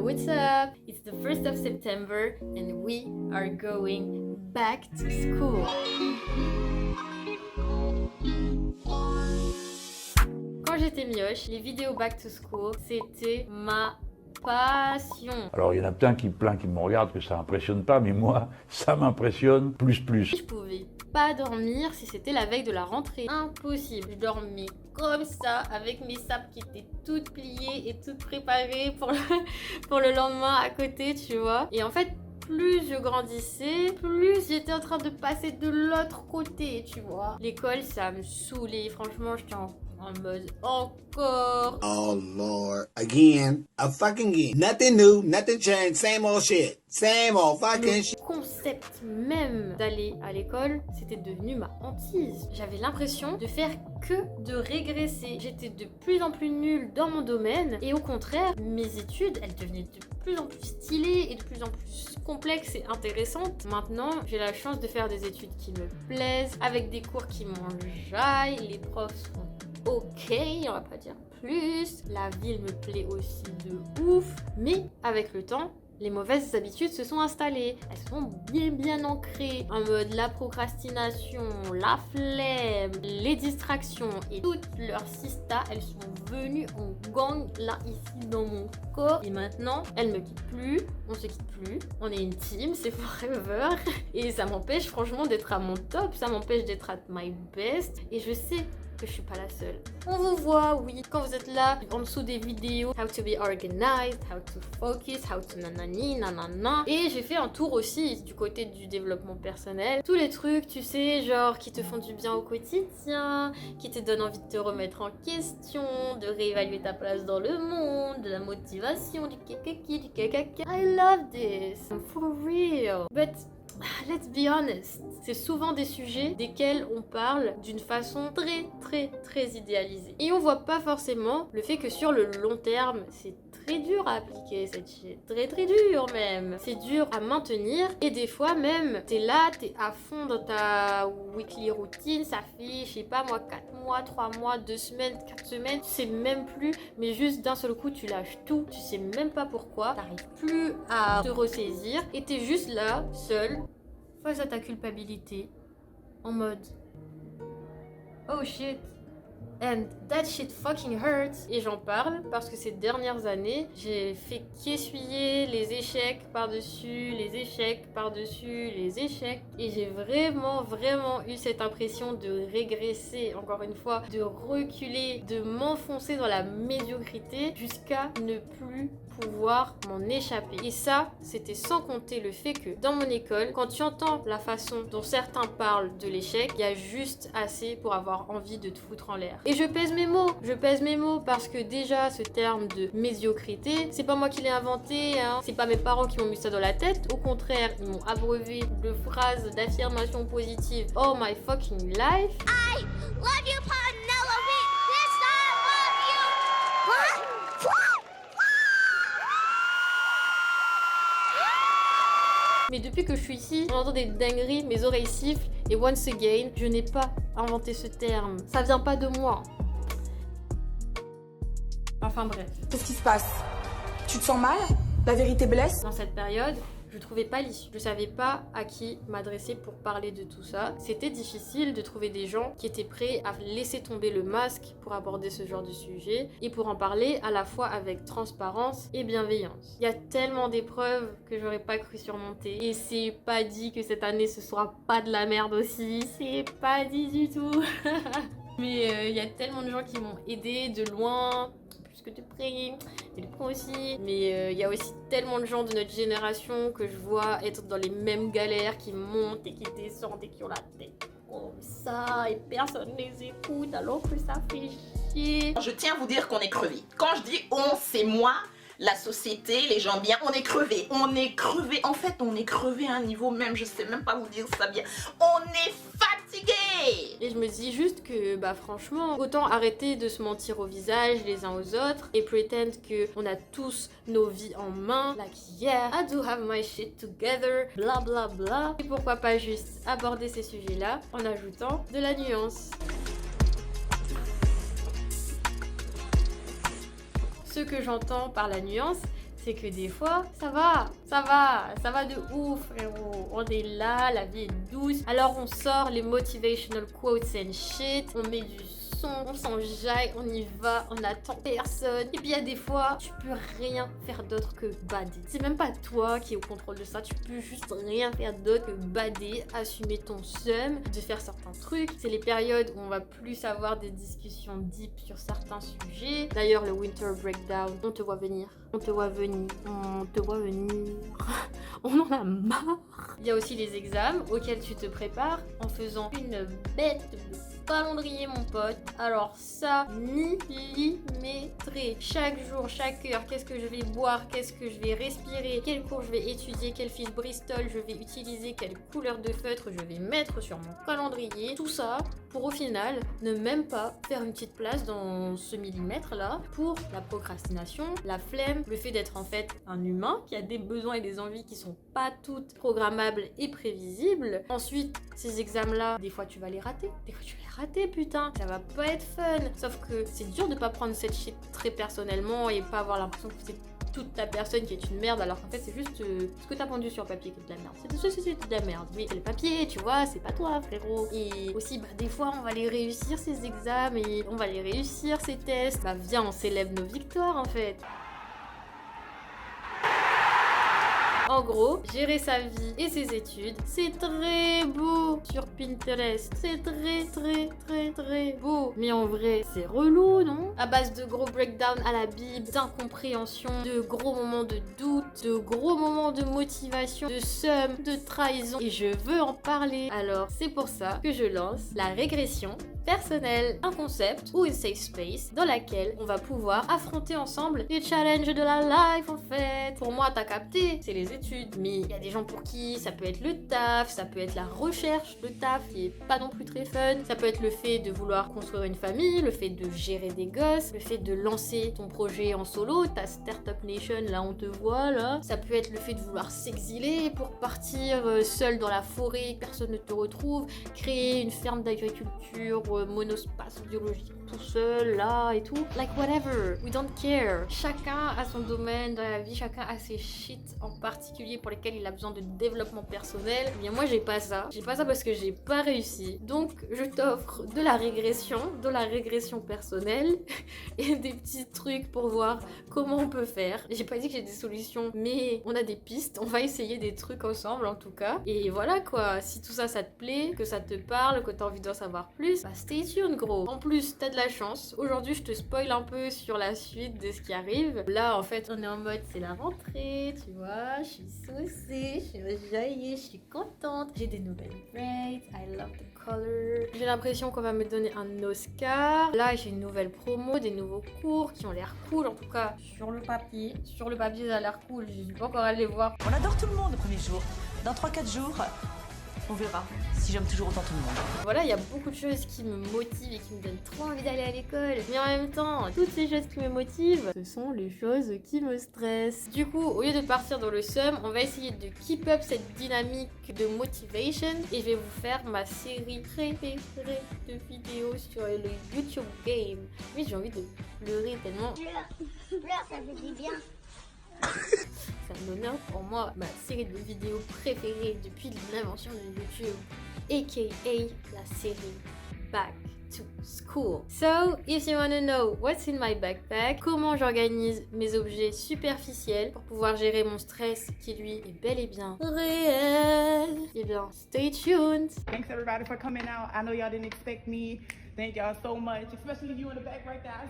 what's up? It's the 1st of September and we are going back to school. Quand j'étais mioche, les vidéos back to school, c'était ma passion. Alors il y en a plein qui me regardent que ça impressionne pas, mais moi, ça m'impressionne plus. Je pouvais pas dormir si c'était la veille de la rentrée. Impossible. Je dormais comme ça, avec mes sapes qui étaient toutes pliées et toutes préparées pour le lendemain à côté, tu vois. Et en fait, plus je grandissais, plus j'étais en train de passer de l'autre côté, tu vois. L'école, ça me saoulait. Franchement, j'étais en mode encore. Oh Lord, again, a fucking again. Nothing new, nothing changed, same old shit. Same old fucking shit. Le concept même d'aller à l'école, c'était devenu ma hantise. J'avais l'impression de faire que de régresser. J'étais de plus en plus nulle dans mon domaine et au contraire, mes études, elles devenaient de plus en plus stylées et de plus en plus complexes et intéressantes. Maintenant, j'ai la chance de faire des études qui me plaisent, avec des cours qui m'enjaillent, les profs sont ok, on va pas dire plus. La ville me plaît aussi de ouf. Mais avec le temps, les mauvaises habitudes se sont installées. Elles sont bien ancrées. En mode la procrastination, la flemme, les distractions et toutes leurs sistas, elles sont venues en gang là, ici, dans mon corps. Et maintenant, elles me quittent plus. On se quitte plus. On est une team, c'est forever. Et ça m'empêche franchement d'être à mon top. Ça m'empêche d'être at my best. Et je sais que je suis pas la seule. On vous voit, oui, quand vous êtes là, en dessous des vidéos, how to be organized, how to focus, how to nanani, nanana. Et j'ai fait un tour aussi du côté du développement personnel. Tous les trucs, tu sais, genre qui te font du bien au quotidien, qui te donnent envie de te remettre en question, de réévaluer ta place dans le monde, de la motivation, du kekeki, du kakaka. I love this, for real. But let's be honest, c'est souvent des sujets desquels on parle d'une façon très idéalisée. Et on voit pas forcément le fait que sur le long terme, c'est très dur à appliquer cette shit. Très dur même. C'est dur à maintenir et des fois même, t'es là, t'es à fond dans ta weekly routine, ça fait, je sais pas moi, 4 mois, 3 mois, 2 semaines, 4 semaines, tu sais même plus, mais juste d'un seul coup, tu lâches tout, tu sais même pas pourquoi, t'arrives plus à te ressaisir et t'es juste là, seul, face à ta culpabilité, en mode oh shit, and that shit fucking hurts. Et j'en parle parce que ces dernières années, j'ai fait qu'essuyer les échecs par-dessus, les échecs par-dessus, les échecs. Et j'ai vraiment eu cette impression de régresser, encore une fois, de reculer, de m'enfoncer dans la médiocrité jusqu'à ne plus pouvoir m'en échapper. Et ça, c'était sans compter le fait que dans mon école, quand tu entends la façon dont certains parlent de l'échec, il y a juste assez pour avoir envie de te foutre en l'air. Et je pèse mes mots parce que déjà ce terme de médiocrité, c'est pas moi qui l'ai inventé, hein. C'est pas mes parents qui m'ont mis ça dans la tête. Au contraire, ils m'ont abreuvé de phrases d'affirmation positive all my fucking life. I love you, Penelope. Yes, I love you. What? Mais depuis que je suis ici, on entend des dingueries, mes oreilles sifflent et once again, je n'ai pas inventé ce terme. Ça vient pas de moi. Enfin bref. Qu'est-ce qui se passe? Tu te sens mal? La vérité blesse? Dans cette période, je trouvais pas l'issue. Je savais pas à qui m'adresser pour parler de tout ça. C'était difficile de trouver des gens qui étaient prêts à laisser tomber le masque pour aborder ce genre de sujet et pour en parler à la fois avec transparence et bienveillance. Il y a tellement d'épreuves que j'aurais pas cru surmonter et c'est pas dit que cette année ce sera pas de la merde aussi. C'est pas dit du tout. Mais il y a tellement de gens qui m'ont aidé de loin, plus que de près, et de près aussi. Mais il y a aussi tellement de gens de notre génération que je vois être dans les mêmes galères, qui montent et qui descendent et qui ont la tête comme ça et personne ne les écoute alors que ça fait chier. Je tiens à vous dire qu'on est crevé. Quand je dis on, c'est moi, la société, les gens bien, on est crevé. On est crevé. En fait, on est crevé à un niveau même, je sais même pas vous dire ça bien. On est fatigué. Et je me dis juste que, bah franchement, autant arrêter de se mentir au visage les uns aux autres et pretend que on a tous nos vies en main. Like, yeah, I do have my shit together, bla bla bla. Et pourquoi pas juste aborder ces sujets-là en ajoutant de la nuance. Ce que j'entends par la nuance, c'est que des fois, ça va de ouf, frérot. On est là, la vie est douce. Alors on sort les motivational quotes and shit, on met du son, on s'enjaille, on y va, on attend personne. Et puis il y a des fois, tu peux rien faire d'autre que bader. C'est même pas toi qui es au contrôle de ça, tu peux juste rien faire d'autre que bader, assumer ton seum, de faire certains trucs. C'est les périodes où on va plus avoir des discussions deep sur certains sujets. D'ailleurs, le winter breakdown, on te voit venir, on te voit venir, on te voit venir. On en a marre. Il y a aussi les examens auxquels tu te prépares en faisant une bête de calendrier, mon pote. Alors ça, millimétré. Chaque jour, chaque heure, qu'est-ce que je vais boire, qu'est-ce que je vais respirer, quel cours je vais étudier, quel fil Bristol je vais utiliser, quelle couleur de feutre je vais mettre sur mon calendrier. Tout ça pour au final ne même pas faire une petite place dans ce millimètre là pour la procrastination, la flemme, le fait d'être en fait un humain qui a des besoins et des envies qui sont pas toutes programmables et prévisibles. Ensuite, ces examens là, des fois tu vas les rater, des fois tu vas les rater, putain, ça va pas être fun. Sauf que c'est dur de pas prendre cette shit très personnellement et pas avoir l'impression que c'est toute ta personne qui est une merde, alors qu'en fait c'est juste ce que t'as pendu sur papier qui est de la merde. C'est de la merde, mais c'est le papier, tu vois, c'est pas toi, frérot. Et aussi, des fois on va les réussir ces examens et on va les réussir ces tests. Viens, on célèbre nos victoires en fait. En gros, gérer sa vie et ses études, c'est très beau sur Pinterest. C'est très beau. Mais en vrai, c'est relou, non? À base de gros breakdowns à la Bible, d'incompréhension, de gros moments de doute, de gros moments de motivation, de seum, de trahison. Et je veux en parler. Alors, c'est pour ça que je lance la régression personnelle, un concept ou une safe space dans laquelle on va pouvoir affronter ensemble les challenges de la life en fait. Pour moi, t'as capté, c'est les études, mais il y a des gens pour qui ça peut être le taf, ça peut être la recherche, le taf qui est pas non plus très fun, ça peut être le fait de vouloir construire une famille, le fait de gérer des gosses, le fait de lancer ton projet en solo, ta startup nation, là on te voit là, ça peut être le fait de vouloir s'exiler pour partir seul dans la forêt, personne ne te retrouve, créer une ferme d'agriculture monospace biologique tout seul là et tout, like whatever, we don't care. Chacun a son domaine dans la vie, chacun a ses shit en particulier pour lesquels il a besoin de développement personnel. Eh bien moi j'ai pas ça parce que j'ai pas réussi, donc je t'offre de la régression personnelle et des petits trucs pour voir comment on peut faire. J'ai pas dit que j'ai des solutions, mais on a des pistes, on va essayer des trucs ensemble en tout cas. Et voilà quoi, si tout ça ça te plaît, que ça te parle, que t'as envie d'en savoir plus, stay tuned gros. En plus t'as de la chance, aujourd'hui je te spoil un peu sur la suite de ce qui arrive. Là en fait on est en mode c'est la rentrée, tu vois, je suis saucée, je suis rejaillie, je suis contente, j'ai des nouvelles braids, I love the color. J'ai l'impression qu'on va me donner un Oscar. Là j'ai une nouvelle promo, des nouveaux cours qui ont l'air cool, en tout cas sur le papier ça a l'air cool, je suis pas encore allée voir. On adore tout le monde au premier jour. Dans 3-4 jours, on verra si j'aime toujours autant tout le monde. Voilà, il y a beaucoup de choses qui me motivent et qui me donnent trop envie d'aller à l'école. Mais en même temps, toutes ces choses qui me motivent, ce sont les choses qui me stressent. Du coup, au lieu de partir dans le seum, on va essayer de keep up cette dynamique de motivation. Et je vais vous faire ma série préférée de vidéos sur le YouTube Game. Mais j'ai envie de pleurer tellement. Pleure, ça fait du bien. C'est un honneur pour moi, ma série de vidéos préférée depuis l'invention de YouTube, aka la série Back to School. So, if you wanna know what's in my backpack, comment j'organise mes objets superficiels pour pouvoir gérer mon stress qui lui est bel et bien réel, eh bien, stay tuned! Thanks everybody for coming out. I know y'all didn't expect me. Thank y'all so much, especially you in the back right there.